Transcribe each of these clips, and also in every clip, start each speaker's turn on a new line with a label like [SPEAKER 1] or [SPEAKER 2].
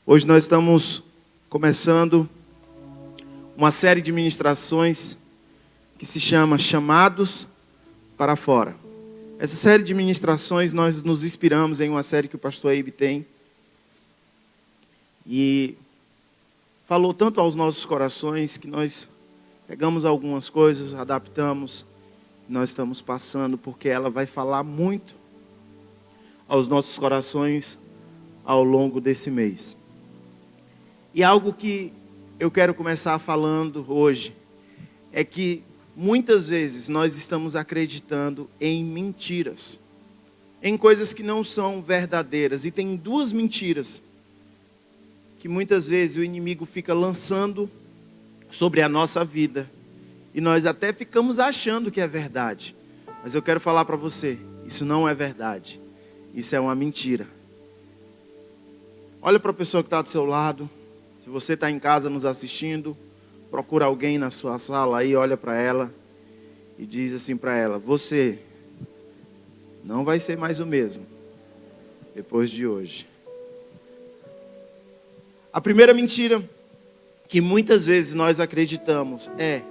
[SPEAKER 1] Hoje nós estamos começando uma série de ministrações que se chama Chamados para Fora. Essa série de ministrações nós nos inspiramos em uma série que o pastor Eibe tem. E falou tanto aos nossos corações que nós pegamos algumas coisas, adaptamos, nós estamos passando, porque ela vai falar muito aos nossos corações ao longo desse mês. E algo que eu quero começar falando hoje é que muitas vezes nós estamos acreditando em mentiras, em coisas que não são verdadeiras. E tem duas mentiras que muitas vezes o inimigo fica lançando sobre a nossa vida. E nós até ficamos achando que é verdade. Mas eu quero falar para você, isso não é verdade. Isso é uma mentira. Olha para a pessoa que está do seu lado. Se você está em casa nos assistindo, procura alguém na sua sala aí, olha para ela e diz assim para ela: você não vai ser mais o mesmo depois de hoje. A primeira mentira que muitas vezes nós acreditamos é: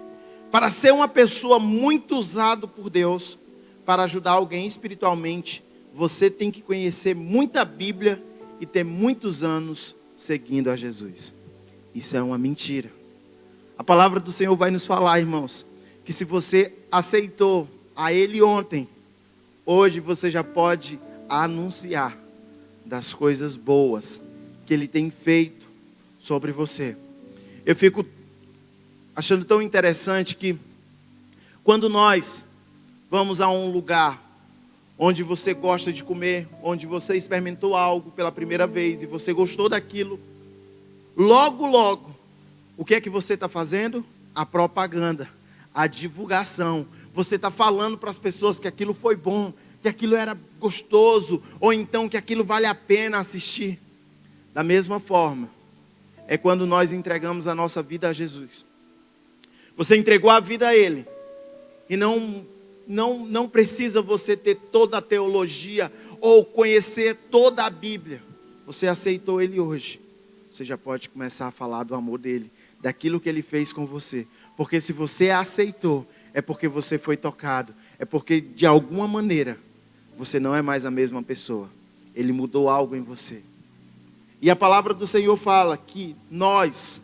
[SPEAKER 1] para ser uma pessoa muito usada por Deus para ajudar alguém espiritualmente, você tem que conhecer muita Bíblia e ter muitos anos seguindo a Jesus. Isso é uma mentira. A palavra do Senhor vai nos falar, irmãos, que se você aceitou a Ele ontem, hoje você já pode anunciar das coisas boas que Ele tem feito sobre você. Eu fico achando tão interessante que quando nós vamos a um lugar onde você gosta de comer, onde você experimentou algo pela primeira vez e você gostou daquilo, logo, o que é que você está fazendo? A propaganda, a divulgação. Você está falando para as pessoas que aquilo foi bom, que aquilo era gostoso, ou então que aquilo vale a pena assistir. Da mesma forma, é quando nós entregamos a nossa vida a Jesus. Você entregou a vida a Ele, e não precisa você ter toda a teologia, ou conhecer toda a Bíblia. Você aceitou Ele hoje. Você já pode começar a falar do amor dele, daquilo que ele fez com você. Porque se você aceitou, é porque você foi tocado. É porque de alguma maneira, você não é mais a mesma pessoa. Ele mudou algo em você. E a palavra do Senhor fala que nós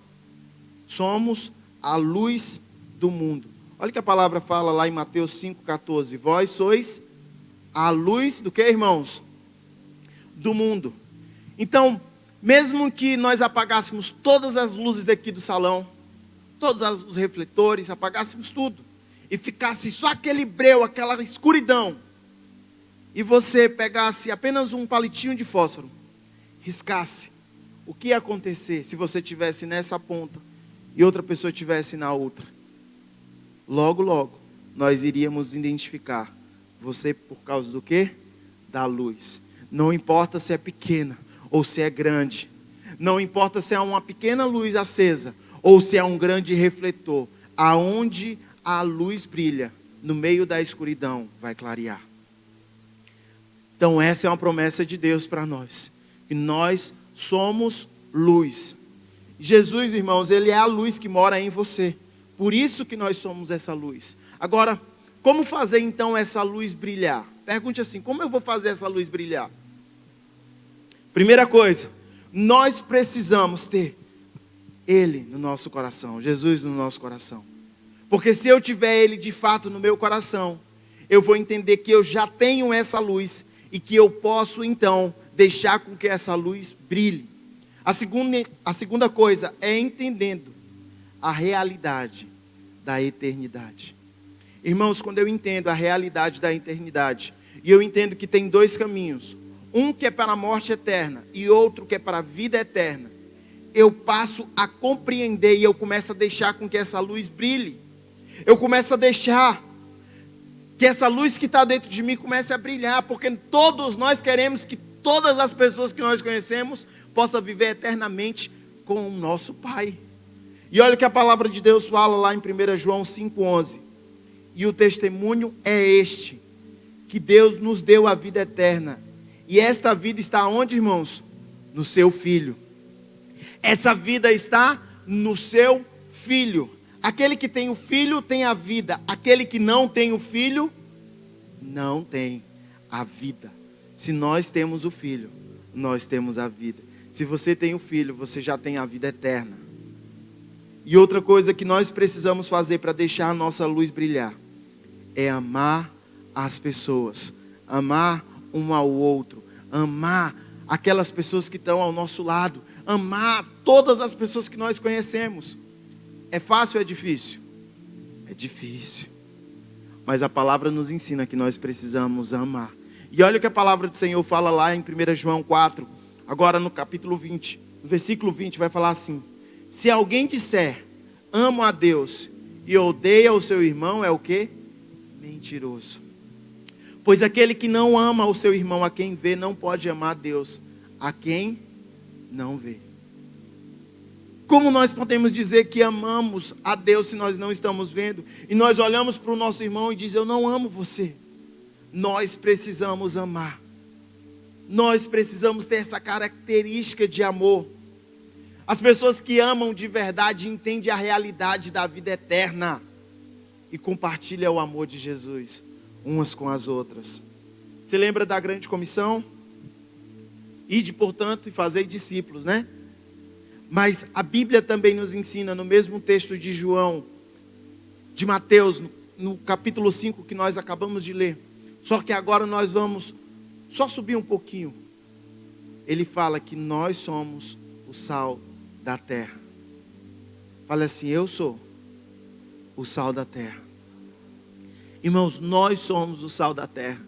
[SPEAKER 1] somos a luz do mundo. Olha o que a palavra fala lá em Mateus 5,14. Vós sois a luz do que, irmãos? Do mundo. Então, mesmo que nós apagássemos todas as luzes daqui do salão, todos os refletores, apagássemos tudo, e ficasse só aquele breu, aquela escuridão, e você pegasse apenas um palitinho de fósforo, riscasse, o que ia acontecer se você estivesse nessa ponta e outra pessoa estivesse na outra? Logo, nós iríamos identificar você por causa do quê? Da luz. Não importa se é pequena ou se é grande, não importa se é uma pequena luz acesa, ou se é um grande refletor, aonde a luz brilha, no meio da escuridão, vai clarear. Então essa é uma promessa de Deus para nós, que nós somos luz. Jesus, irmãos, Ele é a luz que mora em você, por isso que nós somos essa luz. Agora, como fazer então essa luz brilhar? Pergunte assim: como eu vou fazer essa luz brilhar? Primeira coisa, nós precisamos ter Ele no nosso coração, Jesus no nosso coração. Porque se eu tiver Ele de fato no meu coração, eu vou entender que eu já tenho essa luz e que eu posso então deixar com que essa luz brilhe. A segunda coisa é entendendo a realidade da eternidade. Irmãos, quando eu entendo a realidade da eternidade, e eu entendo que tem dois caminhos, um que é para a morte eterna e outro que é para a vida eterna, eu passo a compreender e eu começo a deixar com que essa luz brilhe. Eu começo a deixar que essa luz que está dentro de mim comece a brilhar, porque todos nós queremos que todas as pessoas que nós conhecemos possam viver eternamente com o nosso Pai. E olha o que a palavra de Deus fala lá em 1 João 5,11. E o testemunho é este, que Deus nos deu a vida eterna. E esta vida está onde, irmãos? No seu Filho. Essa vida está no seu Filho. Aquele que tem o Filho tem a vida. Aquele que não tem o Filho, não tem a vida. Se nós temos o Filho, nós temos a vida. Se você tem o Filho, você já tem a vida eterna. E outra coisa que nós precisamos fazer para deixar a nossa luz brilhar é amar as pessoas, amar um ao outro, amar aquelas pessoas que estão ao nosso lado, amar todas as pessoas que nós conhecemos. É fácil ou é difícil? É difícil. Mas a palavra nos ensina que nós precisamos amar. E olha o que a palavra do Senhor fala lá em 1 João 4, agora no capítulo 20, no versículo 20, vai falar assim: se alguém disser, amo a Deus, e odeia o seu irmão, é o quê? Mentiroso. Pois aquele que não ama o seu irmão a quem vê, não pode amar a Deus a quem não vê. Como nós podemos dizer que amamos a Deus se nós não estamos vendo? E nós olhamos para o nosso irmão e diz, eu não amo você. Nós precisamos amar. Nós precisamos ter essa característica de amor. As pessoas que amam de verdade entendem a realidade da vida eterna e compartilham o amor de Jesus umas com as outras. Você lembra da grande comissão? Ide, portanto, e fazei discípulos, né? Mas a Bíblia também nos ensina, no mesmo texto de João, de Mateus, no capítulo 5 que nós acabamos de ler. Só que agora nós vamos só subir um pouquinho. Ele fala que nós somos o sal da terra. Fala assim, eu sou o sal da terra. Irmãos, nós somos o sal da terra.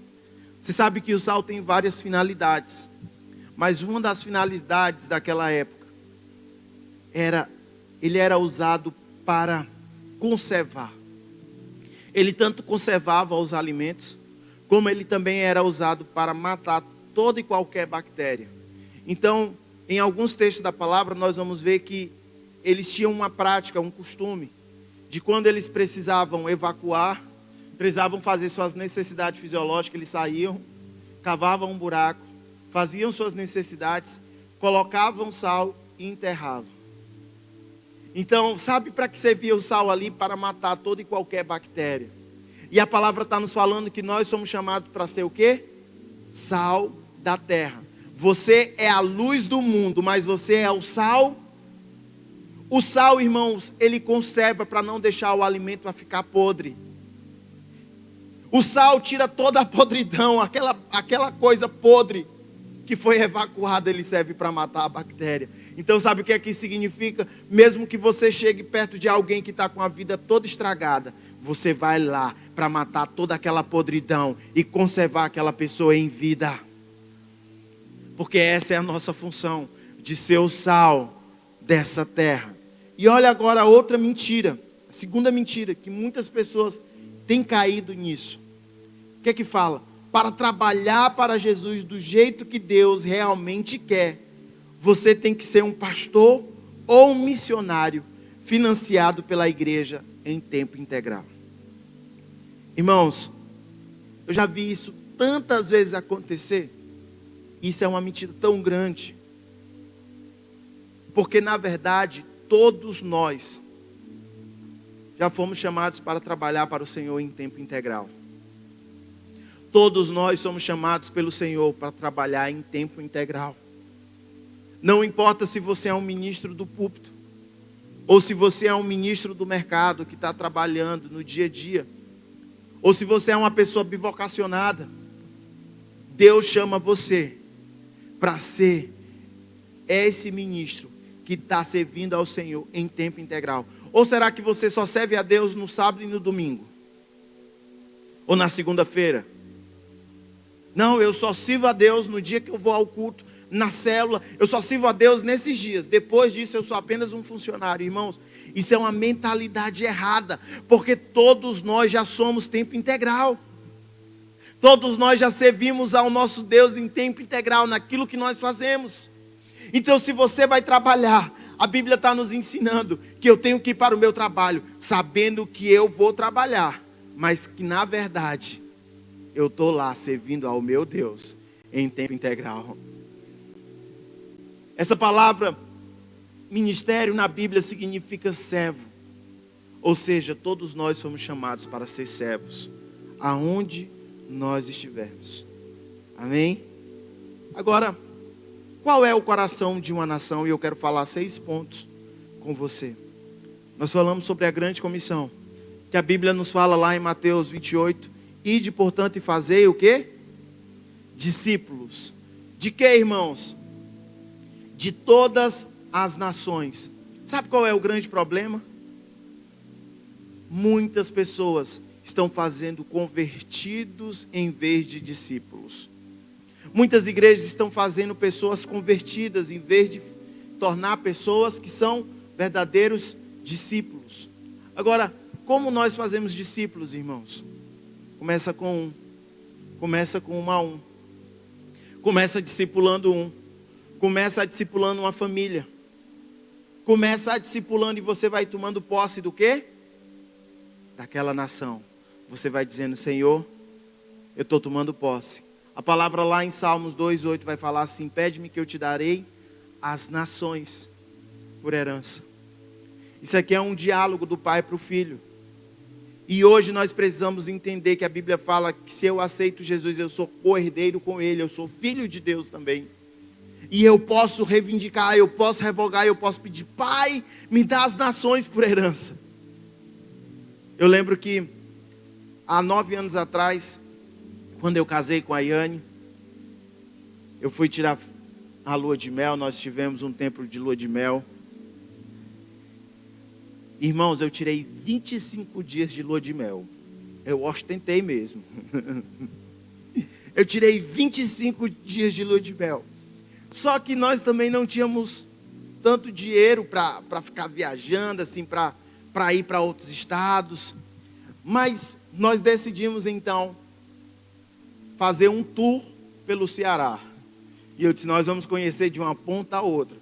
[SPEAKER 1] Você sabe que o sal tem várias finalidades. Mas uma das finalidades daquela época ele era usado para conservar. Ele tanto conservava os alimentos, como ele também era usado para matar toda e qualquer bactéria. Então, em alguns textos da palavra, nós vamos ver que eles tinham uma prática, um costume, de quando eles precisavam evacuar, precisavam fazer suas necessidades fisiológicas, eles saíam, cavavam um buraco, faziam suas necessidades, colocavam sal e enterravam. Então, sabe para que servia o sal ali? Para matar toda e qualquer bactéria. E a palavra está nos falando que nós somos chamados para ser o quê? Sal da terra. Você é a luz do mundo, mas você é o sal. O sal, irmãos, ele conserva para não deixar o alimento a ficar podre. O sal tira toda a podridão, aquela coisa podre que foi evacuada, ele serve para matar a bactéria. Então sabe o que é que isso significa? Mesmo que você chegue perto de alguém que está com a vida toda estragada, você vai lá para matar toda aquela podridão e conservar aquela pessoa em vida. Porque essa é a nossa função, de ser o sal dessa terra. E olha agora a outra mentira, a segunda mentira, que muitas pessoas têm caído nisso. O que é que fala? Para trabalhar para Jesus do jeito que Deus realmente quer, você tem que ser um pastor ou um missionário financiado pela igreja em tempo integral. Irmãos, eu já vi isso tantas vezes acontecer. Isso é uma mentira tão grande. Porque na verdade, todos nós já fomos chamados para trabalhar para o Senhor em tempo integral. Todos nós somos chamados pelo Senhor para trabalhar em tempo integral. Não importa se você é um ministro do púlpito, ou se você é um ministro do mercado que está trabalhando no dia a dia, ou se você é uma pessoa bivocacionada, Deus chama você para ser esse ministro que está servindo ao Senhor em tempo integral. Ou será que você só serve a Deus no sábado e no domingo? Ou na segunda-feira? Não, eu só sirvo a Deus no dia que eu vou ao culto, na célula. Eu só sirvo a Deus nesses dias. Depois disso eu sou apenas um funcionário. Irmãos, isso é uma mentalidade errada. Porque todos nós já somos tempo integral. Todos nós já servimos ao nosso Deus em tempo integral, naquilo que nós fazemos. Então se você vai trabalhar, a Bíblia está nos ensinando que eu tenho que ir para o meu trabalho, sabendo que eu vou trabalhar. Mas que na verdade eu estou lá servindo ao meu Deus em tempo integral. Essa palavra Ministério na Bíblia significa servo. Ou seja, todos nós fomos chamados para ser servos, aonde nós estivermos. Amém? Agora, qual é o coração de uma nação? E eu quero falar 6 pontos com você. Nós falamos sobre a grande comissão, que a Bíblia nos fala lá em Mateus 28. Ide, portanto, e fazei o quê? Discípulos. De quê, irmãos? De todas as nações. Sabe qual é o grande problema? Muitas pessoas estão fazendo convertidos em vez de discípulos. Muitas igrejas estão fazendo pessoas convertidas em vez de tornar pessoas que são verdadeiros discípulos. Agora, como nós fazemos discípulos, irmãos? Começa com um a um. Começa discipulando um. Começa discipulando uma família. Começa discipulando e você vai tomando posse do quê? Daquela nação. Você vai dizendo: Senhor, eu estou tomando posse. A palavra lá em Salmos 2:8 vai falar assim: pede-me que eu te darei as nações por herança. Isso aqui é um diálogo do pai para o filho. E hoje nós precisamos entender que a Bíblia fala que se eu aceito Jesus, eu sou co-herdeiro com Ele, eu sou filho de Deus também. E eu posso reivindicar, eu posso revogar, eu posso pedir: Pai, me dá as nações por herança. Eu lembro que há 9 anos atrás, quando eu casei com a Yane, eu fui tirar a lua de mel, nós tivemos um tempo de lua de mel. Irmãos, eu tirei 25 dias de lua de mel. Eu ostentei mesmo. Eu tirei 25 dias de lua de mel. Só que nós também não tínhamos tanto dinheiro para ficar viajando, assim, para ir para outros estados. Mas nós decidimos então fazer um tour pelo Ceará. E eu disse: nós vamos conhecer de uma ponta a outra.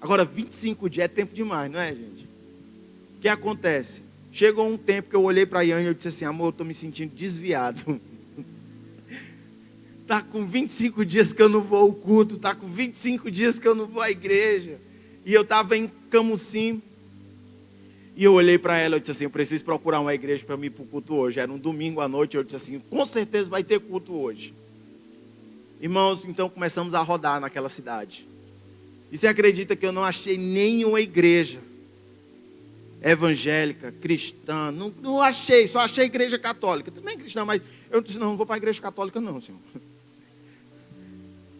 [SPEAKER 1] Agora, 25 dias é tempo demais, não é, gente? O que acontece? Chegou um tempo que eu olhei para a Yane e eu disse assim: amor, eu estou me sentindo desviado. Está com 25 dias que eu não vou ao culto, está com 25 dias que eu não vou à igreja. E eu estava em Camusim. E eu olhei para ela e disse assim: eu preciso procurar uma igreja para mim ir para o culto hoje. Era um domingo à noite, eu disse assim: com certeza vai ter culto hoje. Irmãos, então começamos a rodar naquela cidade. E você acredita que eu não achei nenhuma igreja evangélica, cristã? Não achei, só achei igreja católica. Também cristã, mas eu disse: não vou para a igreja católica não, Senhor.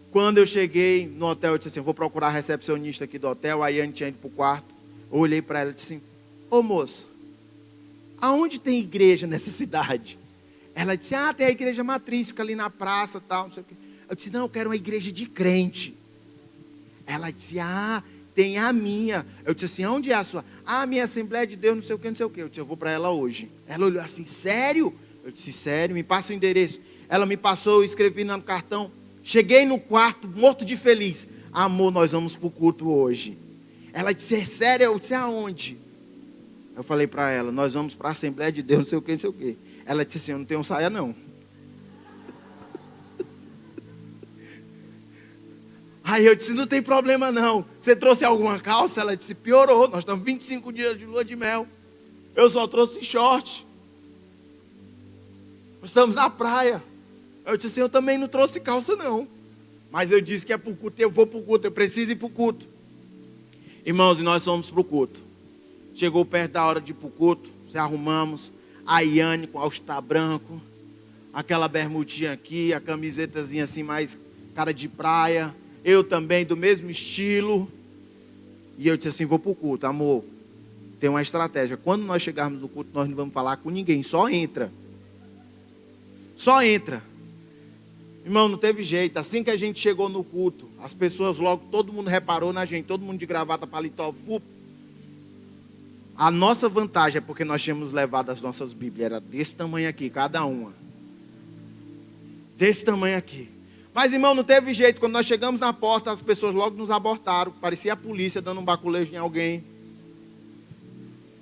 [SPEAKER 1] Quando eu cheguei no hotel, eu disse assim: eu vou procurar a recepcionista aqui do hotel. A Yane tinha ido para o quarto. Eu olhei para ela e disse assim: ô moça, aonde tem igreja nessa cidade? Ela disse: ah, tem a igreja matriz, fica ali na praça, tal, não sei o quê. Eu disse: não, eu quero uma igreja de crente. Ela disse: ah, tem a minha. Eu disse assim: onde é a sua? Ah, a minha Assembleia de Deus, não sei o que, não sei o que. Eu disse: eu vou para ela hoje. Ela olhou assim: sério? Eu disse: sério, me passa o endereço. Ela me passou, eu escrevi no cartão. Cheguei no quarto, morto de feliz. Amor, nós vamos para o culto hoje. Ela disse: é sério? Eu disse: aonde? Eu falei para ela: nós vamos para a Assembleia de Deus, não sei o que, não sei o que. Ela disse assim: eu não tenho saia não. Aí eu disse: não tem problema não. Você trouxe alguma calça? Ela disse: piorou, nós estamos 25 dias de lua de mel. Eu só trouxe short. Nós estamos na praia. Eu disse assim: eu também não trouxe calça não. Mas eu disse que é para o culto, eu vou para o culto, eu preciso ir para o culto. Irmãos, e nós fomos para o culto. Chegou perto da hora de ir para o culto, se arrumamos. A Yane com all-star branco, aquela bermudinha aqui, a camisetazinha assim mais cara de praia. Eu também do mesmo estilo. E eu disse assim: vou para o culto. Amor, tem uma estratégia. Quando nós chegarmos no culto, nós não vamos falar com ninguém, só entra. Só entra. Irmão, não teve jeito. Assim que a gente chegou no culto, as pessoas logo, todo mundo reparou na gente, todo mundo de gravata, paletó, A nossa vantagem é porque nós tínhamos levado as nossas Bíblias. Era desse tamanho aqui, cada uma. Desse tamanho aqui. Mas, irmão, não teve jeito. Quando nós chegamos na porta, as pessoas logo nos abortaram. Parecia a polícia dando um baculejo em alguém.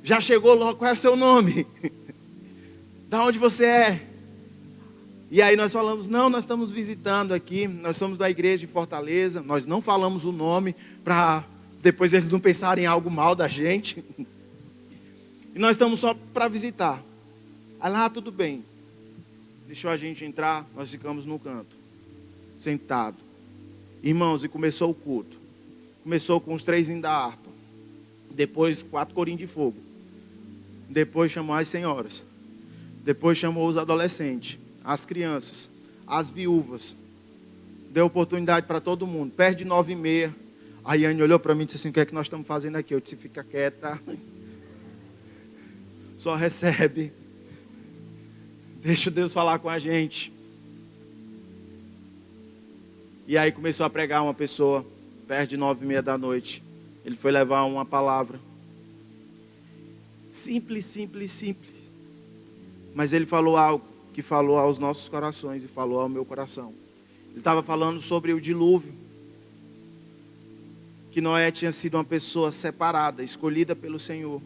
[SPEAKER 1] Já chegou logo: qual é o seu nome? Da onde você é? E aí nós falamos: não, nós estamos visitando aqui. Nós somos da igreja de Fortaleza. Nós não falamos o nome para depois eles não pensarem em algo mal da gente. E nós estamos só para visitar. Aí lá, tudo bem. Deixou a gente entrar, nós ficamos no canto, sentado. Irmãos, e começou o culto. Começou com os 3 hinos da harpa. Depois 4 corinhos de fogo. Depois chamou as senhoras. Depois chamou os adolescentes, as crianças, as viúvas. Deu oportunidade para todo mundo. Perto de 9h30. A Yane olhou para mim e disse assim: o que é que nós estamos fazendo aqui? Eu disse: fica quieta. Só recebe. Deixa Deus falar com a gente. E aí começou a pregar uma pessoa, perto de 9h30 da noite. Ele foi levar uma palavra. Simples, simples, simples. Mas ele falou algo que falou aos nossos corações e falou ao meu coração. Ele estava falando sobre o dilúvio. Que Noé tinha sido uma pessoa separada, escolhida pelo Senhor.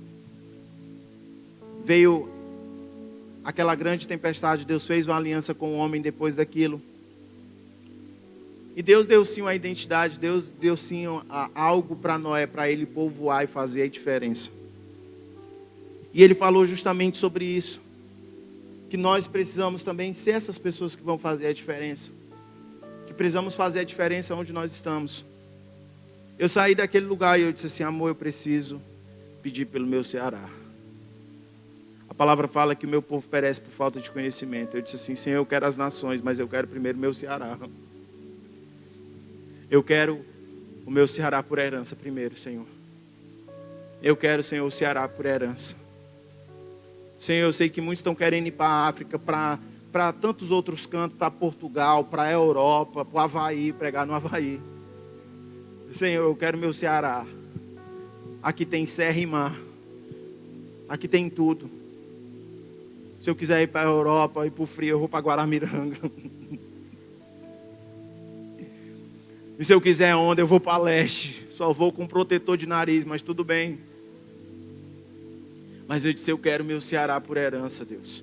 [SPEAKER 1] Veio aquela grande tempestade, Deus fez uma aliança com o homem depois daquilo. E Deus deu sim uma identidade, Deus deu sim algo para Noé, para ele povoar e fazer a diferença. E ele falou justamente sobre isso. Que nós precisamos também ser essas pessoas que vão fazer a diferença. Que precisamos fazer a diferença onde nós estamos. Eu saí daquele lugar e eu disse assim: amor, eu preciso pedir pelo meu Ceará. A palavra fala que o meu povo perece por falta de conhecimento. Eu disse assim: Senhor, eu quero as nações, mas eu quero primeiro o meu Ceará. Eu quero o meu Ceará por herança primeiro, Senhor. Eu quero, Senhor, o Ceará por herança. Senhor, eu sei que muitos estão querendo ir para a África, para tantos outros cantos, para Portugal, para a Europa, para o Havaí, pregar no Havaí. Senhor, eu quero meu Ceará. Aqui tem serra e mar. Aqui tem tudo. Se eu quiser ir para a Europa, ir para o frio, eu vou para Guaramiranga. E se eu quiser onda, eu vou para leste. Só vou com protetor de nariz, mas tudo bem. Mas eu disse: eu quero meu Ceará por herança, Deus.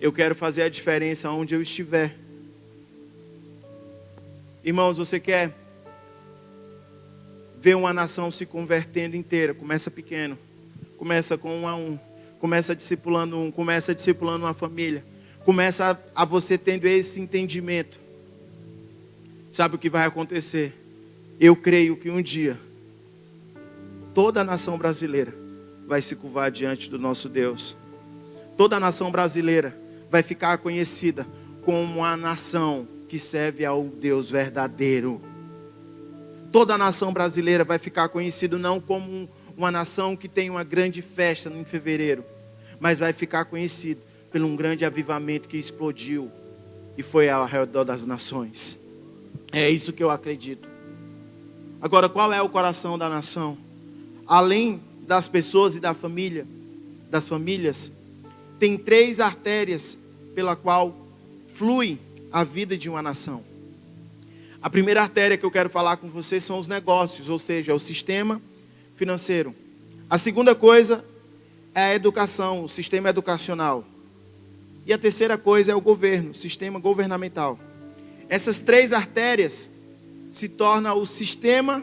[SPEAKER 1] Eu quero fazer a diferença onde eu estiver. Irmãos, você quer ver uma nação se convertendo inteira? Começa pequeno. Começa com 1 a 1. Começa discipulando um. Começa discipulando uma família. Começa a você tendo esse entendimento. Sabe o que vai acontecer? Eu creio que um dia toda a nação brasileira vai se curvar diante do nosso Deus. Toda a nação brasileira vai ficar conhecida como a nação que serve ao Deus verdadeiro. Toda a nação brasileira vai ficar conhecida não como uma nação que tem uma grande festa em fevereiro, mas vai ficar conhecida por um grande avivamento que explodiu e foi ao redor das nações. É isso que eu acredito. Agora, qual é o coração da nação? Além das pessoas e das famílias, tem 3 artérias pela qual flui a vida de uma nação. A primeira artéria que eu quero falar com vocês são os negócios, ou seja, o sistema financeiro. A segunda coisa é a educação, o sistema educacional. E a terceira coisa é o governo, o sistema governamental. Essas 3 artérias se tornam o sistema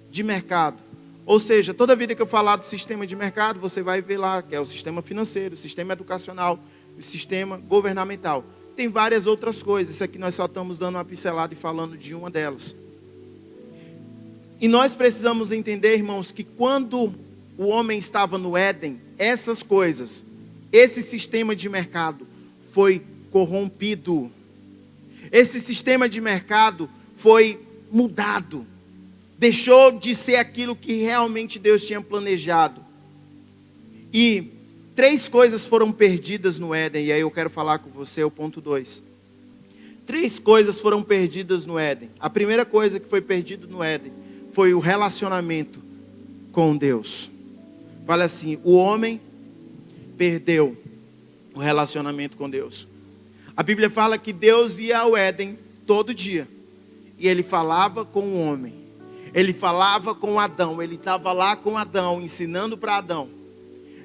[SPEAKER 1] de mercado. Ou seja, toda vida que eu falar do sistema de mercado, você vai ver lá que é o sistema financeiro, o sistema educacional, o sistema governamental. Tem várias outras coisas, isso aqui nós só estamos dando uma pincelada e falando de uma delas. E nós precisamos entender, irmãos, que quando o homem estava no Éden, essas coisas, esse sistema de mercado foi corrompido. Esse sistema de mercado foi mudado. Deixou de ser aquilo que realmente Deus tinha planejado. E 3 coisas foram perdidas no Éden. E aí eu quero falar com você, o ponto 2. 3 coisas foram perdidas no Éden. A primeira coisa que foi perdida no Éden foi o relacionamento com Deus. Fala assim: o homem perdeu o relacionamento com Deus. A Bíblia fala que Deus ia ao Éden todo dia. E ele falava com o homem. Ele falava com Adão. Ele estava lá com Adão, ensinando para Adão.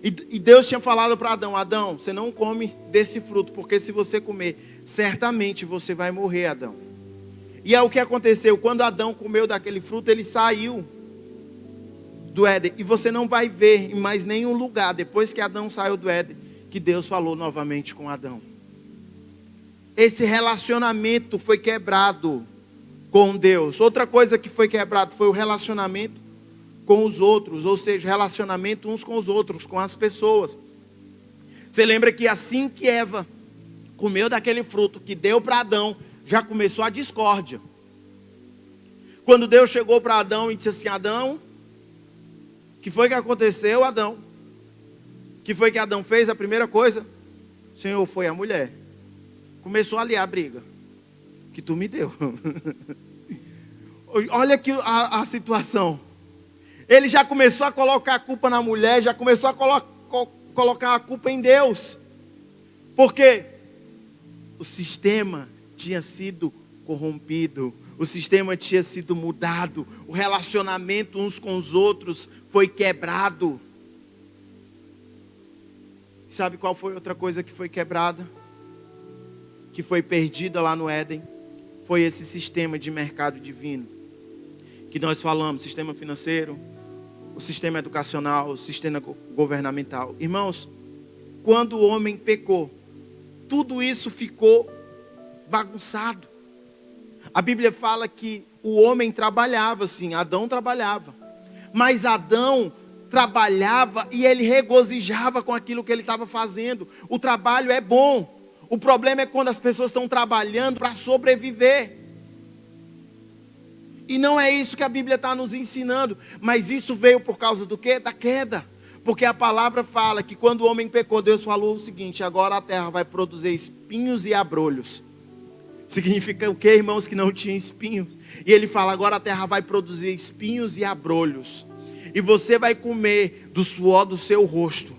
[SPEAKER 1] E Deus tinha falado para Adão: Adão, você não come desse fruto, porque se você comer, certamente você vai morrer, Adão. E é o que aconteceu. Quando Adão comeu daquele fruto, ele saiu do Éden. E você não vai ver em mais nenhum lugar, depois que Adão saiu do Éden, que Deus falou novamente com Adão. Esse relacionamento foi quebrado com Deus. Outra coisa que foi quebrado foi o relacionamento com os outros, ou seja, relacionamento uns com os outros, com as pessoas. Você lembra que assim que Eva comeu daquele fruto que deu para Adão, já começou a discórdia. Quando Deus chegou para Adão e disse assim: Adão, o que foi que aconteceu, Adão? O que foi que Adão fez? A primeira coisa, Senhor, foi a mulher. Começou ali a briga que tu me deu. Olha aqui a situação. Ele já começou a colocar a culpa na mulher, já começou a colocar a culpa em Deus. Porque o sistema tinha sido corrompido, o sistema tinha sido mudado, o relacionamento uns com os outros foi quebrado. Sabe qual foi outra coisa que foi quebrada? Que foi perdida lá no Éden? Foi esse sistema de mercado divino. Que nós falamos, sistema financeiro, o sistema educacional, o sistema governamental. Irmãos, quando o homem pecou, tudo isso ficou bagunçado. A Bíblia fala que o homem trabalhava, sim, Adão trabalhava. Mas Adão trabalhava e ele regozijava com aquilo que ele estava fazendo. O trabalho é bom. O problema é quando as pessoas estão trabalhando para sobreviver. E não é isso que a Bíblia está nos ensinando. Mas isso veio por causa do quê? Da queda. Porque a palavra fala que quando o homem pecou, Deus falou o seguinte: agora a terra vai produzir espinhos e abrolhos. Significa o quê, irmãos? Que não tinha espinhos. E ele fala: agora a terra vai produzir espinhos e abrolhos. E você vai comer do suor do seu rosto.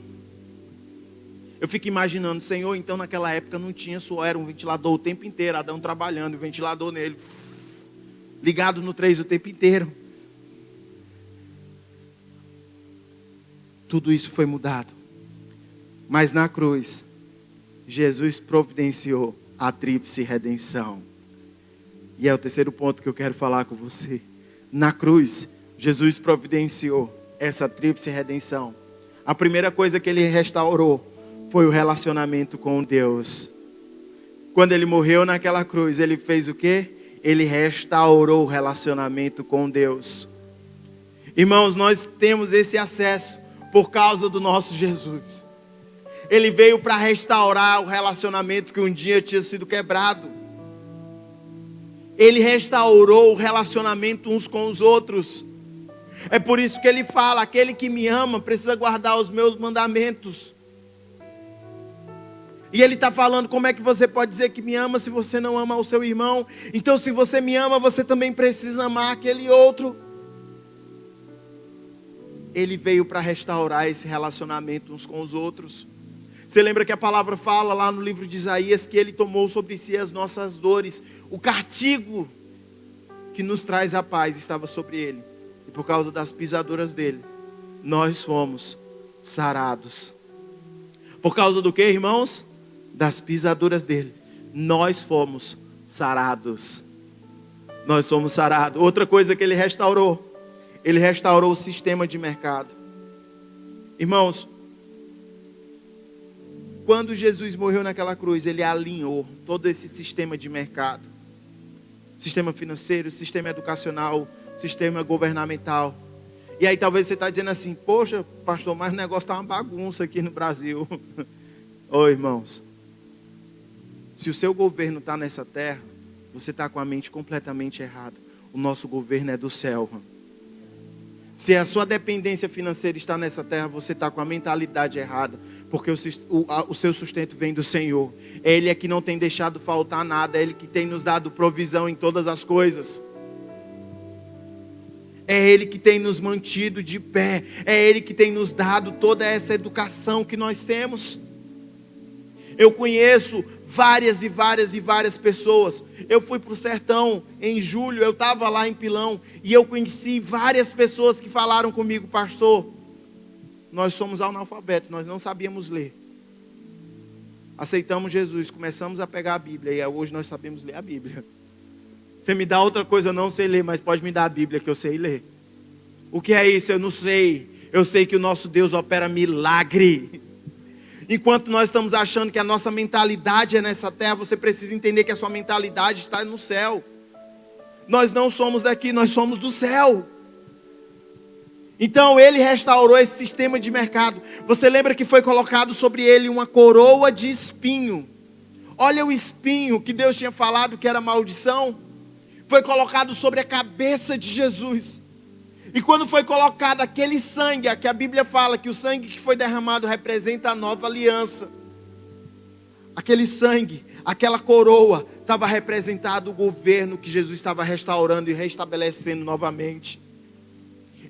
[SPEAKER 1] Eu fico imaginando, Senhor, então naquela época não tinha suor, era um ventilador o tempo inteiro, Adão trabalhando, o ventilador nele, ligado no 3 o tempo inteiro. Tudo isso foi mudado. Mas na cruz, Jesus providenciou a tríplice redenção. E é o terceiro ponto que eu quero falar com você. Na cruz, Jesus providenciou essa tríplice redenção. A primeira coisa que ele restaurou foi o relacionamento com Deus. Quando ele morreu naquela cruz, ele fez o quê? Ele restaurou o relacionamento com Deus. Irmãos, nós temos esse acesso por causa do nosso Jesus. Ele veio para restaurar o relacionamento que um dia tinha sido quebrado. Ele restaurou o relacionamento uns com os outros. É por isso que ele fala: aquele que me ama precisa guardar os meus mandamentos. E ele está falando: como é que você pode dizer que me ama se você não ama o seu irmão? Então, se você me ama, você também precisa amar aquele outro. Ele veio para restaurar esse relacionamento uns com os outros. Você lembra que a palavra fala lá no livro de Isaías que ele tomou sobre si as nossas dores. O castigo que nos traz a paz estava sobre ele. E por causa das pisaduras dele, nós fomos sarados. Por causa do que, irmãos? Das pisaduras dele, nós fomos sarados. Nós fomos sarados. Outra coisa que ele restaurou o sistema de mercado. Irmãos, quando Jesus morreu naquela cruz, ele alinhou todo esse sistema de mercado. Sistema financeiro, sistema educacional, sistema governamental. E aí talvez você está dizendo assim: poxa, pastor, mas o negócio está uma bagunça aqui no Brasil. Ô irmãos, se o seu governo está nessa terra, você está com a mente completamente errada. O nosso governo é do céu. Se a sua dependência financeira está nessa terra, você está com a mentalidade errada. Porque o seu sustento vem do Senhor. Ele é que não tem deixado faltar nada. É Ele que tem nos dado provisão em todas as coisas. É Ele que tem nos mantido de pé. É Ele que tem nos dado toda essa educação que nós temos. Eu conheço várias pessoas. Eu fui para o sertão em julho, eu estava lá em Pilão, e eu conheci várias pessoas que falaram comigo: pastor, nós somos analfabetos, nós não sabíamos ler. Aceitamos Jesus, começamos a pegar a Bíblia, e hoje nós sabemos ler a Bíblia. Você me dá outra coisa, eu não sei ler, mas pode me dar a Bíblia que eu sei ler. O que é isso? Eu não sei. Eu sei que o nosso Deus opera milagre. Enquanto nós estamos achando que a nossa mentalidade é nessa terra, você precisa entender que a sua mentalidade está no céu. Nós não somos daqui, nós somos do céu. Então ele restaurou esse sistema de mercado. Você lembra que foi colocado sobre ele uma coroa de espinho? Olha o espinho que Deus tinha falado que era maldição. Foi colocado sobre a cabeça de Jesus. E quando foi colocado aquele sangue, que a Bíblia fala que o sangue que foi derramado representa a nova aliança. Aquele sangue, aquela coroa, estava representado o governo que Jesus estava restaurando e restabelecendo novamente.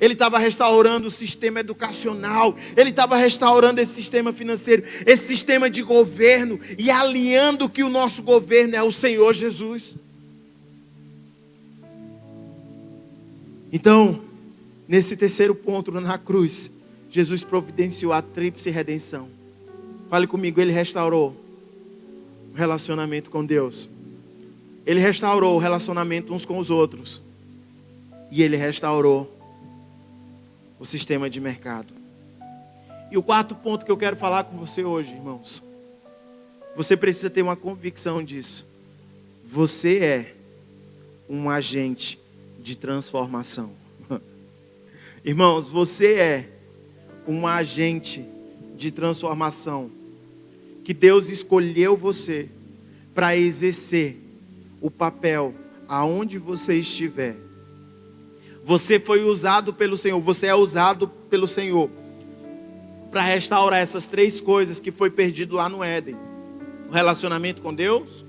[SPEAKER 1] Ele estava restaurando o sistema educacional, ele estava restaurando esse sistema financeiro, esse sistema de governo, e alinhando que o nosso governo é o Senhor Jesus. Então, nesse terceiro ponto, na cruz, Jesus providenciou a tríplice redenção. Fale comigo, ele restaurou o relacionamento com Deus. Ele restaurou o relacionamento uns com os outros. E ele restaurou o sistema de mercado. E o quarto ponto que eu quero falar com você hoje, irmãos. Você precisa ter uma convicção disso. Você é um agente de transformação. Irmãos, você é um agente de transformação. Que Deus escolheu você para exercer o papel aonde você estiver. Você foi usado pelo Senhor, você é usado pelo Senhor para restaurar essas três coisas que foi perdido lá no Éden. O relacionamento com Deus,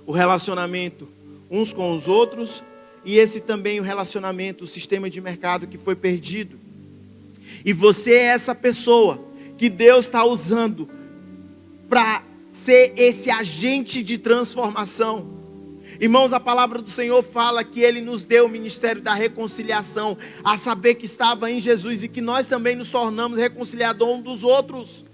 [SPEAKER 1] o relacionamento uns com os outros e esse também o relacionamento, o sistema de mercado que foi perdido. E você é essa pessoa que Deus está usando para ser esse agente de transformação. Irmãos, a palavra do Senhor fala que Ele nos deu o ministério da reconciliação, a saber que estava em Jesus e que nós também nos tornamos reconciliadores uns dos outros.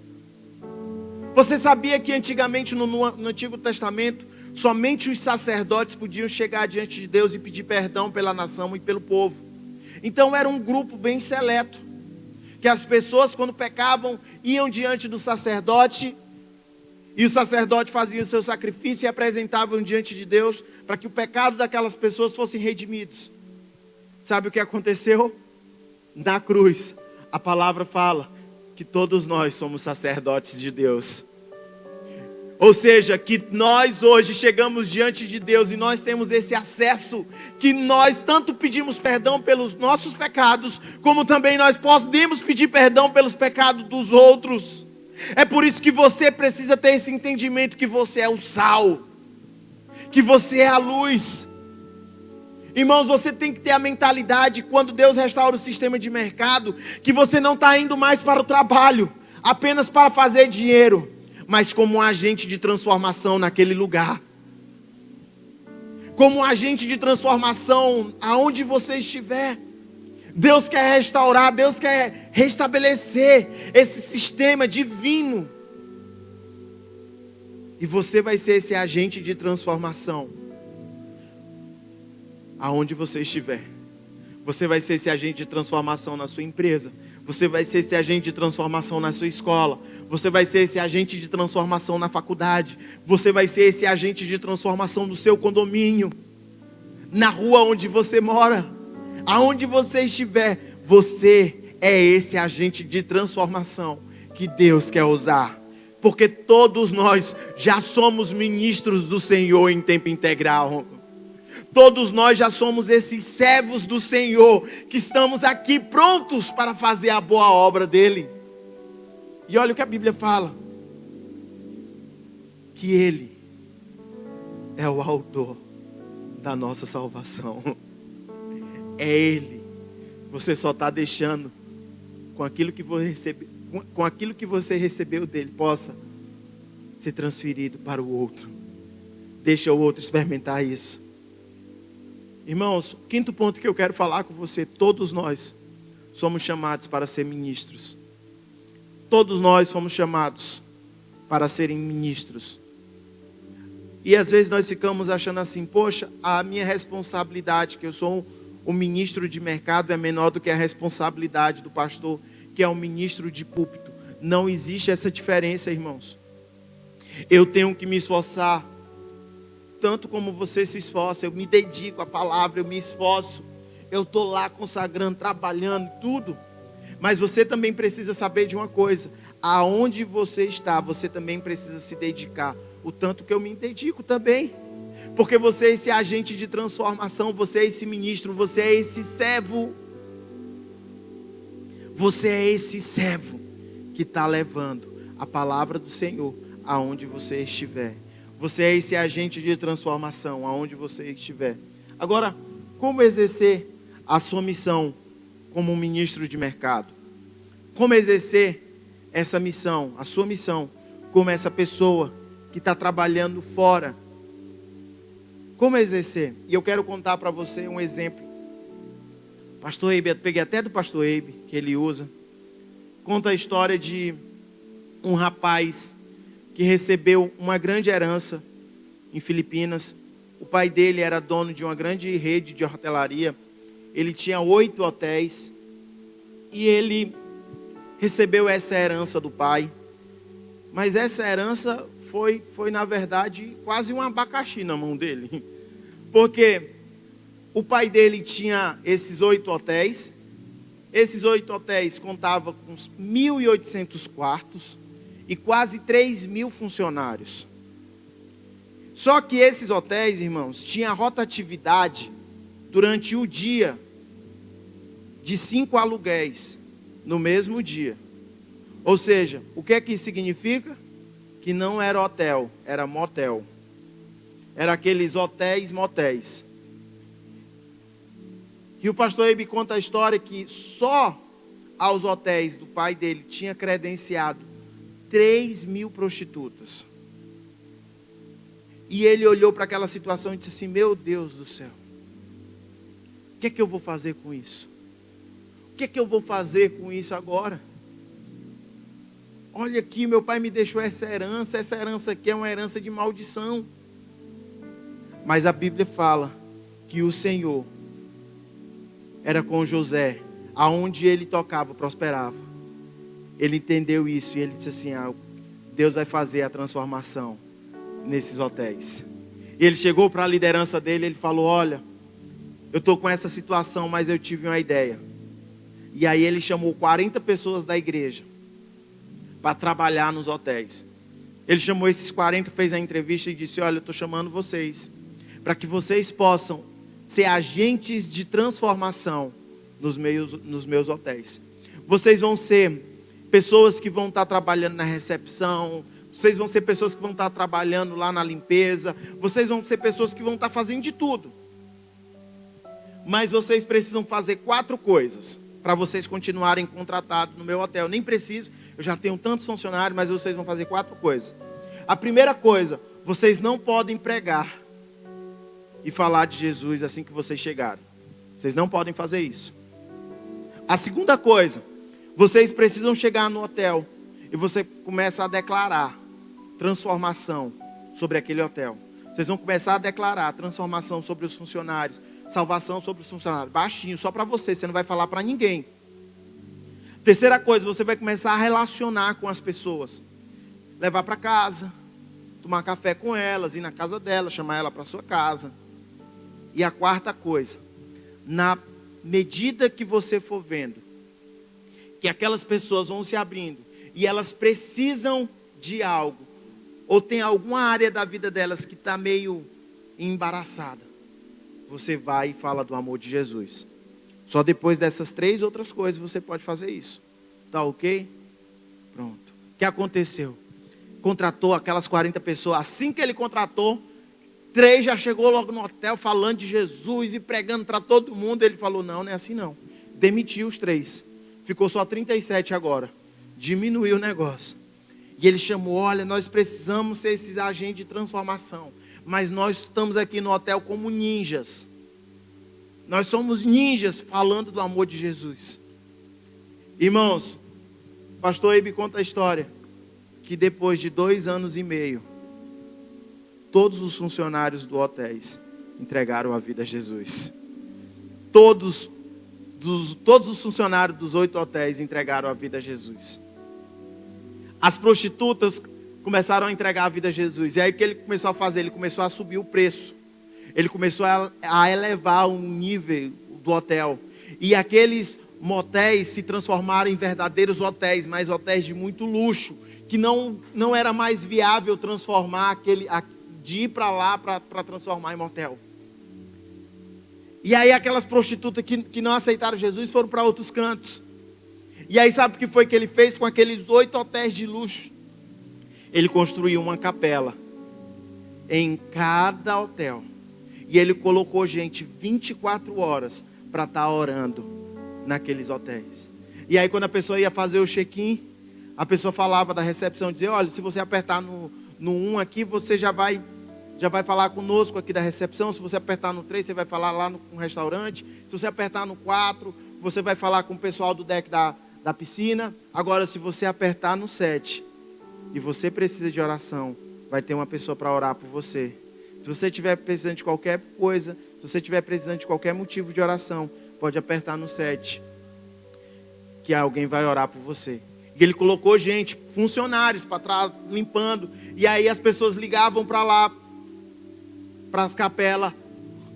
[SPEAKER 1] Você sabia que antigamente no Antigo Testamento, somente os sacerdotes podiam chegar diante de Deus e pedir perdão pela nação e pelo povo? Então era um grupo bem seleto, que as pessoas quando pecavam iam diante do sacerdote, e o sacerdote fazia o seu sacrifício e apresentavam diante de Deus para que o pecado daquelas pessoas fossem redimidos. Sabe o que aconteceu? Na cruz, a palavra fala que todos nós somos sacerdotes de Deus. Ou seja, que nós hoje chegamos diante de Deus e nós temos esse acesso, que nós tanto pedimos perdão pelos nossos pecados, como também nós podemos pedir perdão pelos pecados dos outros. É por isso que você precisa ter esse entendimento que você é o sal, que você é a luz. Irmãos, você tem que ter a mentalidade, quando Deus restaura o sistema de mercado, que você não está indo mais para o trabalho, apenas para fazer dinheiro, mas como um agente de transformação naquele lugar. Como um agente de transformação aonde você estiver. Deus quer restaurar, Deus quer restabelecer esse sistema divino. E você vai ser esse agente de transformação aonde você estiver. Você vai ser esse agente de transformação na sua empresa. Você vai ser esse agente de transformação na sua escola. Você vai ser esse agente de transformação na faculdade. Você vai ser esse agente de transformação no seu condomínio, na rua onde você mora. Aonde você estiver, você é esse agente de transformação que Deus quer usar. Porque todos nós já somos ministros do Senhor em tempo integral. Todos nós já somos esses servos do Senhor, que estamos aqui prontos para fazer a boa obra dEle. E olha o que a Bíblia fala. Que Ele é o autor da nossa salvação. É Ele. Você só está deixando com aquilo que você recebeu dele possa ser transferido para o outro. Deixa o outro experimentar isso. Irmãos, o quinto ponto que eu quero falar com você: todos nós somos chamados para ser ministros. Todos nós somos chamados para serem ministros. E às vezes nós ficamos achando assim: poxa, a minha responsabilidade, que eu sou o ministro de mercado é menor do que a responsabilidade do pastor, que é o ministro de púlpito. Não existe essa diferença, irmãos. Eu tenho que me esforçar, tanto como você se esforça. Eu me dedico à palavra, eu me esforço. Eu estou lá consagrando, trabalhando, tudo. Mas você também precisa saber de uma coisa. Aonde você está, você também precisa se dedicar. O tanto que eu me dedico também. Porque você é esse agente de transformação, você é esse ministro, você é esse servo. Você é esse servo que está levando a palavra do Senhor aonde você estiver. Você é esse agente de transformação aonde você estiver. Agora, como exercer a sua missão como um ministro de mercado? Como exercer essa missão, a sua missão, como essa pessoa que está trabalhando fora? Como exercer? E eu quero contar para você um exemplo. Pastor Eibe, eu peguei até do pastor Eibe, que ele usa. Conta a história de um rapaz que recebeu uma grande herança em Filipinas. O pai dele era dono de uma grande rede de hotelaria. Ele tinha 8 hotéis. E ele recebeu essa herança do pai. Mas essa herança foi na verdade, quase um abacaxi na mão dele. Porque o pai dele tinha esses 8 hotéis. Esses 8 hotéis contavam com 1.800 quartos e quase 3.000 funcionários. Só que esses hotéis, irmãos, tinham rotatividade durante o dia de 5 aluguéis no mesmo dia. Ou seja, o que é que isso significa? Que não era hotel, era motel. Era aqueles hotéis, motéis. E o pastor Eibe conta a história que só aos hotéis do pai dele tinha credenciado 3.000 prostitutas. E ele olhou para aquela situação e disse assim: meu Deus do céu, o que é que eu vou fazer com isso? O que é que eu vou fazer com isso agora? Olha aqui, meu pai me deixou essa herança aqui é uma herança de maldição. Mas a Bíblia fala que o Senhor era com José, aonde ele tocava, prosperava. Ele entendeu isso e ele disse assim: Deus vai fazer a transformação nesses hotéis. E ele chegou para a liderança dele, ele falou: olha, eu estou com essa situação, mas eu tive uma ideia. E aí ele chamou 40 pessoas da igreja para trabalhar nos hotéis. Ele chamou esses 40, fez a entrevista e disse: olha, eu estou chamando vocês para que vocês possam ser agentes de transformação nos meus hotéis. Vocês vão ser pessoas que vão estar trabalhando na recepção, vocês vão ser pessoas que vão estar trabalhando lá na limpeza, vocês vão ser pessoas que vão estar fazendo de tudo. Mas vocês precisam fazer 4 coisas para vocês continuarem contratados no meu hotel. Nem preciso, eu já tenho tantos funcionários, mas vocês vão fazer 4 coisas. A primeira coisa, vocês não podem pregar e falar de Jesus assim que vocês chegarem. Vocês não podem fazer isso. A segunda coisa, vocês precisam chegar no hotel e você começa a declarar transformação sobre aquele hotel. Vocês vão começar a declarar transformação sobre os funcionários, salvação sobre os funcionários, baixinho, só para você não vai falar para ninguém. Terceira coisa, você vai começar a relacionar com as pessoas, levar para casa, tomar café com elas, ir na casa delas, chamar ela para sua casa. E a quarta coisa, na medida que você for vendo que aquelas pessoas vão se abrindo e elas precisam de algo, ou tem alguma área da vida delas que está meio embaraçada, você vai e fala do amor de Jesus. Só depois dessas 3 outras coisas você pode fazer isso. Tá ok? Pronto. O que aconteceu? Contratou aquelas 40 pessoas. Assim que ele contratou, 3 já chegou logo no hotel falando de Jesus e pregando para todo mundo. Ele falou: não é assim não. Demitiu os 3. Ficou só 37 agora. Diminuiu o negócio. E ele chamou: olha, nós precisamos ser esses agentes de transformação. Mas nós estamos aqui no hotel como ninjas. Nós somos ninjas falando do amor de Jesus. Irmãos, pastor Eibe conta a história que depois de 2 anos e meio, todos os funcionários do hotéis entregaram a vida a Jesus. todos os funcionários dos 8 hotéis entregaram a vida a Jesus. As prostitutas começaram a entregar a vida a Jesus. E aí o que ele começou a fazer? Ele começou a subir o preço. Ele começou a elevar o nível do hotel. E aqueles motéis se transformaram em verdadeiros hotéis, mas hotéis de muito luxo, que não era mais viável transformar de ir para lá para transformar em motel. E aí aquelas prostitutas que não aceitaram Jesus foram para outros cantos. E aí sabe o que foi que ele fez com aqueles 8 hotéis de luxo? Ele construiu uma capela em cada hotel. E ele colocou gente 24 horas para estar orando naqueles hotéis. E aí quando a pessoa ia fazer o check-in, a pessoa falava da recepção, dizia, olha, se você apertar no 1 aqui, você já vai falar conosco aqui da recepção. Se você apertar no 3, você vai falar lá no restaurante. Se você apertar no 4, você vai falar com o pessoal do deck da piscina. Agora, se você apertar no 7 e você precisa de oração, vai ter uma pessoa para orar por você. Se você estiver precisando de qualquer coisa, se você estiver precisando de qualquer motivo de oração, pode apertar no 7, que alguém vai orar por você. E ele colocou gente, funcionários para trás, limpando. E aí as pessoas ligavam para lá, para as capelas.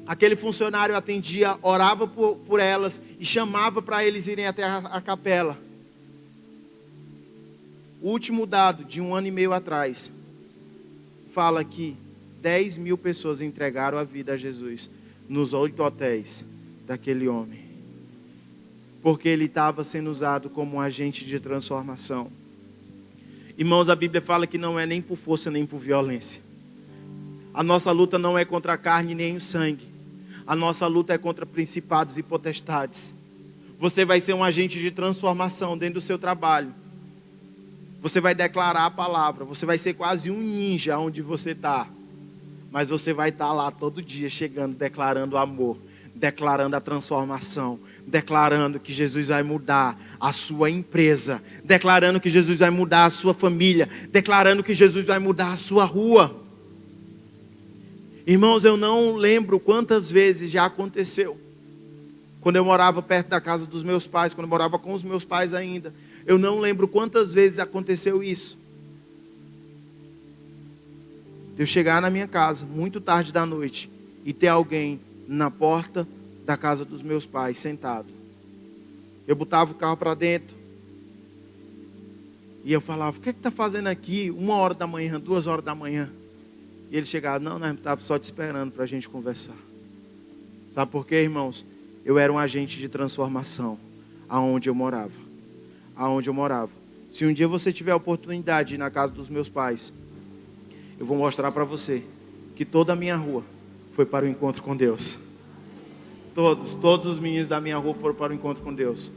[SPEAKER 1] Aquele funcionário atendia, orava por elas e chamava para eles irem até a capela. O último dado de 1 ano e meio atrás fala que 10 mil pessoas entregaram a vida a Jesus nos 8 hotéis daquele homem, porque ele estava sendo usado como um agente de transformação. Irmãos, a Bíblia fala que não é nem por força nem por violência. A nossa luta não é contra a carne nem o sangue. A nossa luta é contra principados e potestades. Você vai ser um agente de transformação dentro do seu trabalho. Você vai declarar a palavra. Você vai ser quase um ninja onde você está. Mas você vai estar lá todo dia chegando, declarando o amor, declarando a transformação, declarando que Jesus vai mudar a sua empresa, declarando que Jesus vai mudar a sua família, declarando que Jesus vai mudar a sua rua. Irmãos, eu não lembro quantas vezes já aconteceu. Quando eu morava perto da casa dos meus pais, quando eu morava com os meus pais ainda, eu não lembro quantas vezes aconteceu isso. De eu chegar na minha casa, muito tarde da noite, e ter alguém na porta da casa dos meus pais, sentado. Eu botava o carro para dentro, e eu falava, o que está fazendo aqui? 1h da manhã, 2h da manhã. E ele chegava, não, nós estávamos só te esperando para a gente conversar. Sabe por quê, irmãos? Eu era um agente de transformação, aonde eu morava. Aonde eu morava. Se um dia você tiver a oportunidade de ir na casa dos meus pais, eu vou mostrar para você que toda a minha rua foi para o encontro com Deus. Todos os meninos da minha rua foram para o encontro com Deus.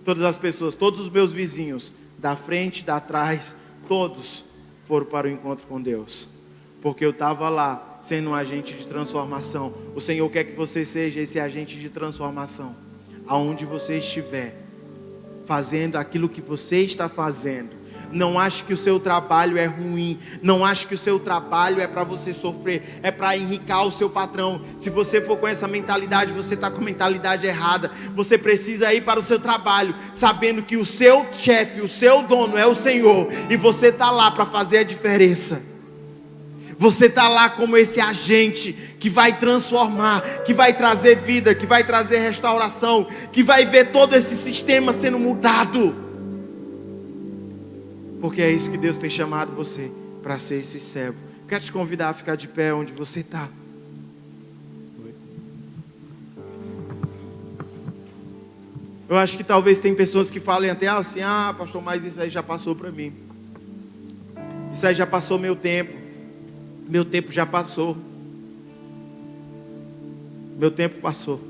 [SPEAKER 1] Todas as pessoas, todos os meus vizinhos, da frente, da trás, todos foram para o encontro com Deus. Porque eu estava lá, sendo um agente de transformação. O Senhor quer que você seja esse agente de transformação. Aonde você estiver, fazendo aquilo que você está fazendo. Não ache que o seu trabalho é ruim. Não ache que o seu trabalho é para você sofrer. É para enriquecer o seu patrão. Se você for com essa mentalidade, você está com a mentalidade errada. Você precisa ir para o seu trabalho, sabendo que o seu chefe, o seu dono é o Senhor. E você está lá para fazer a diferença. Você está lá como esse agente que vai transformar, que vai trazer vida, que vai trazer restauração, que vai ver todo esse sistema sendo mudado. Porque é isso que Deus tem chamado você, para ser esse servo. Quero te convidar a ficar de pé onde você está. Eu acho que talvez tem pessoas que falem até assim, pastor, mas isso aí já passou para mim. Isso aí já passou meu tempo. Meu tempo já passou. Meu tempo passou.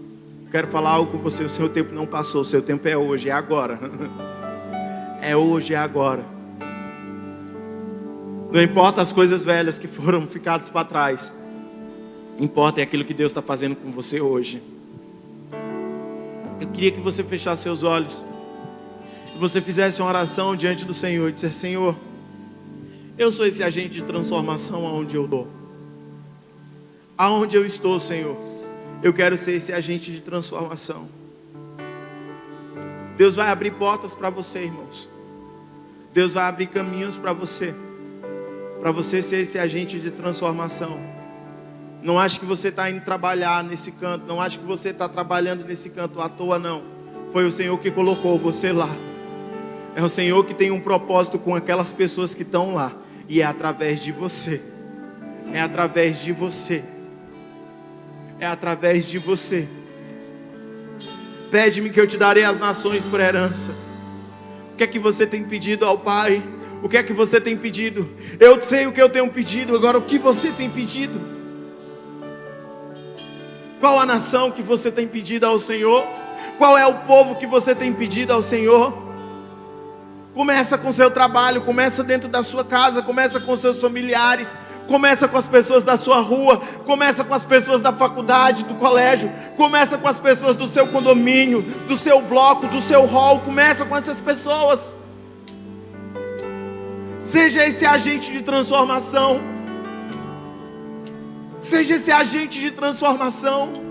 [SPEAKER 1] Quero falar algo com você. O seu tempo não passou. O seu tempo é hoje, é agora. É hoje, é agora. Não importa as coisas velhas que foram ficadas para trás. Importa é aquilo que Deus está fazendo com você hoje. Eu queria que você fechasse seus olhos. Que você fizesse uma oração diante do Senhor. E dissesse, Senhor, eu sou esse agente de transformação aonde eu estou. Aonde eu estou, Senhor. Eu quero ser esse agente de transformação. Deus vai abrir portas para você, irmãos. Deus vai abrir caminhos para você ser esse agente de transformação. Não ache que você está indo trabalhar nesse canto, não ache que você está trabalhando nesse canto à toa, não. Foi o Senhor que colocou você lá. É o Senhor que tem um propósito com aquelas pessoas que estão lá. E é através de você. É através de você. É através de você. Pede-me que eu te darei as nações por herança. O que é que você tem pedido ao Pai? O que é que você tem pedido? Eu sei o que eu tenho pedido, agora o que você tem pedido? Qual a nação que você tem pedido ao Senhor? Qual é o povo que você tem pedido ao Senhor? Começa com o seu trabalho, começa dentro da sua casa, começa com seus familiares, começa com as pessoas da sua rua, começa com as pessoas da faculdade, do colégio, começa com as pessoas do seu condomínio, do seu bloco, do seu hall, começa com essas pessoas. Seja esse agente de transformação. Seja esse agente de transformação.